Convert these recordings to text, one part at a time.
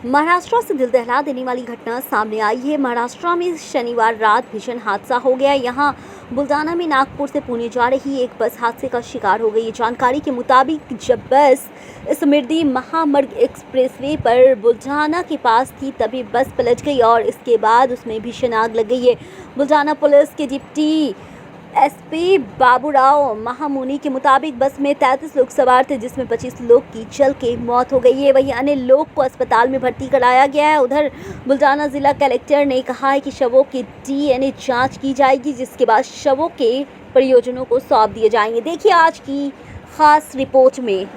महाराष्ट्र से दिल दहला देने वाली घटना सामने आई है। महाराष्ट्र में शनिवार रात भीषण हादसा हो गया। यहां बुल्डाना में नागपुर से पुणे जा रही एक बस हादसे का शिकार हो गई। जानकारी के मुताबिक जब बस समृद्धि महामार्ग एक्सप्रेसवे पर बुल्डाना के पास थी तभी बस पलट गई और इसके बाद उसमें भीषण आग लग गई है। बुल्डाना पुलिस के डिप्टी एसपी बाबूराव महामुनि के मुताबिक बस में 33 लोग सवार थे, जिसमें 25 लोग की जल के मौत हो गई है। वहीं अन्य लोग को अस्पताल में भर्ती कराया गया है। उधर बुल्डाना जिला कलेक्टर ने कहा है कि शवों की डीएनए जांच की जाएगी, जिसके बाद शवों के परिजनों को सौंप दिए जाएंगे। देखिए आज की खास रिपोर्ट में।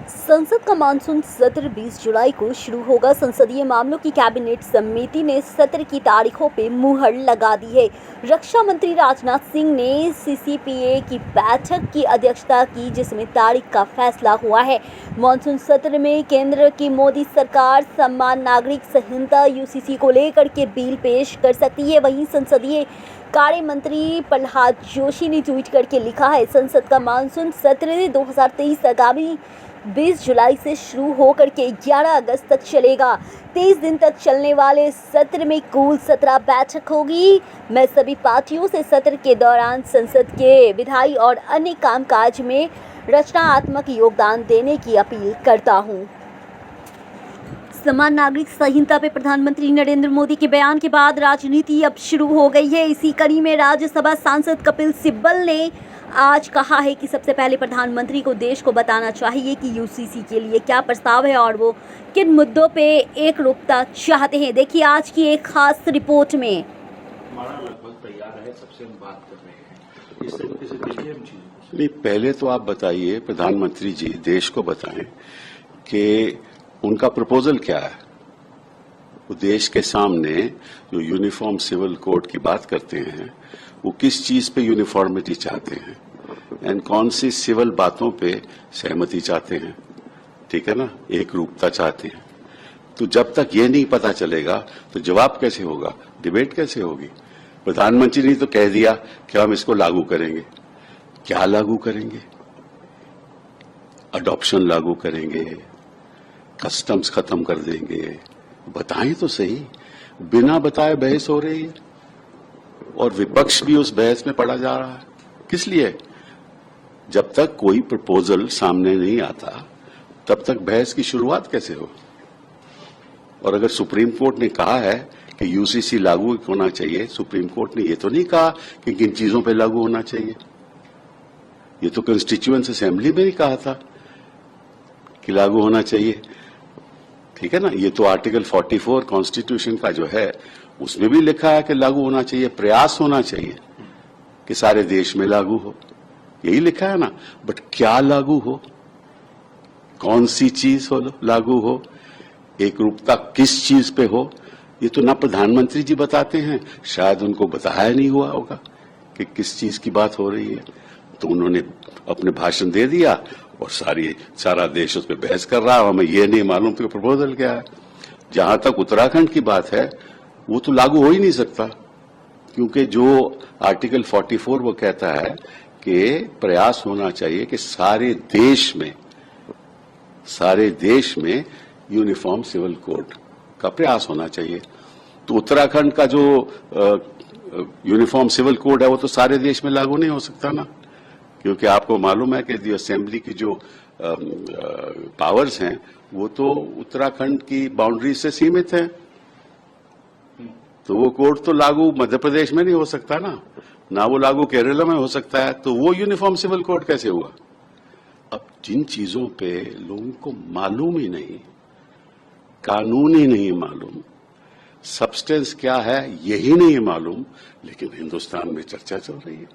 संसद का मानसून सत्र 20 जुलाई को शुरू होगा। संसदीय मामलों की कैबिनेट समिति ने सत्र की तारीखों पे मुहर लगा दी है। रक्षा मंत्री राजनाथ सिंह ने सीसीपीए की बैठक की अध्यक्षता की, जिसमें तारीख का फैसला हुआ है। मानसून सत्र में केंद्र की मोदी सरकार समान नागरिक संहिता यूसीसी को लेकर के बिल पेश कर सकती है। वहीं संसदीय कार्य मंत्री प्रहलाद जोशी ने ट्वीट करके लिखा है, संसद का मानसून सत्र 2023 आगामी 20 जुलाई से शुरू होकर के 11 अगस्त तक चलेगा। 23 दिन तक चलने वाले सत्र में कुल 17 बैठक होगी। मैं सभी पार्टियों से सत्र के दौरान संसद के विधायी और अन्य कामकाज में रचनात्मक योगदान देने की अपील करता हूं। समान नागरिक संहिता पे प्रधानमंत्री नरेंद्र मोदी के बयान के बाद राजनीति अब शुरू हो गई है। इसी कड़ी में राज्यसभा सांसद कपिल सिब्बल ने आज कहा है कि सबसे पहले प्रधानमंत्री को देश को बताना चाहिए कि यूसीसी के लिए क्या प्रस्ताव है और वो किन मुद्दों पे एकरूपता चाहते हैं। देखिए आज की एक खास रिपोर्ट में। हमारा लगभग तैयार है, सबसे हम बात कर रहे हैं। इस तरीके से देखिए हम चीजों को। नहीं, पहले तो आप बताइए, प्रधानमंत्री जी देश को बताएं कि उनका प्रपोजल क्या है। वो देश के सामने जो यूनिफॉर्म सिविल कोड की बात करते हैं, वो किस चीज पे यूनिफॉर्मिटी चाहते हैं एंड कौन सी सिविल बातों पे सहमति चाहते हैं, ठीक है ना, एक रूपता चाहते हैं। तो जब तक ये नहीं पता चलेगा तो जवाब कैसे होगा, डिबेट कैसे होगी। प्रधानमंत्री ने तो कह दिया कि हम इसको लागू करेंगे। क्या लागू करेंगे? अडॉप्शन लागू करेंगे, कस्टम्स खत्म कर देंगे, बताएं तो सही। बिना बताए बहस हो रही है और विपक्ष भी उस बहस में पड़ा जा रहा है। किस लिए? जब तक कोई प्रपोजल सामने नहीं आता तब तक बहस की शुरुआत कैसे हो। और अगर सुप्रीम कोर्ट ने कहा है कि यूसीसी लागू होना चाहिए, सुप्रीम कोर्ट ने ये तो नहीं कहा कि किन चीजों पे लागू होना चाहिए। ये तो कॉन्स्टिट्यूएंट असेंबली में ही कहा था कि लागू होना चाहिए, ठीक है ना। ये तो आर्टिकल 44 कॉन्स्टिट्यूशन का जो है उसमें भी लिखा है कि लागू होना चाहिए, प्रयास होना चाहिए कि सारे देश में लागू हो, यही लिखा है ना। बट क्या लागू हो, कौन सी चीज हो लागू हो, एक रूपता किस चीज पे हो, ये तो ना प्रधानमंत्री जी बताते हैं, शायद उनको बताया नहीं हुआ होगा कि किस चीज की बात हो रही है। तो उन्होंने अपने भाषण दे दिया और सारा देश उस पर बहस कर रहा है। हमें ये नहीं मालूम कि प्रपोजल क्या है। जहां तक उत्तराखंड की बात है, वो तो लागू हो ही नहीं सकता, क्योंकि जो आर्टिकल 44 वो कहता है कि प्रयास होना चाहिए कि सारे देश में यूनिफॉर्म सिविल कोड का प्रयास होना चाहिए। तो उत्तराखंड का जो यूनिफॉर्म सिविल कोड है वो तो सारे देश में लागू नहीं हो सकता ना, क्योंकि आपको मालूम है कि असेंबली की जो पावर्स हैं वो तो उत्तराखंड की बाउंड्री से सीमित है। तो वो कोड तो लागू मध्य प्रदेश में नहीं हो सकता ना वो लागू केरला में हो सकता है। तो वो यूनिफॉर्म सिविल कोड कैसे हुआ? अब जिन चीजों पे लोगों को मालूम ही नहीं, कानून ही नहीं मालूम, सब्सटेंस क्या है यही नहीं मालूम, लेकिन हिंदुस्तान में चर्चा चल रही है।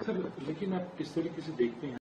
सर, लेकिन आप किस तरीके से देखते हैं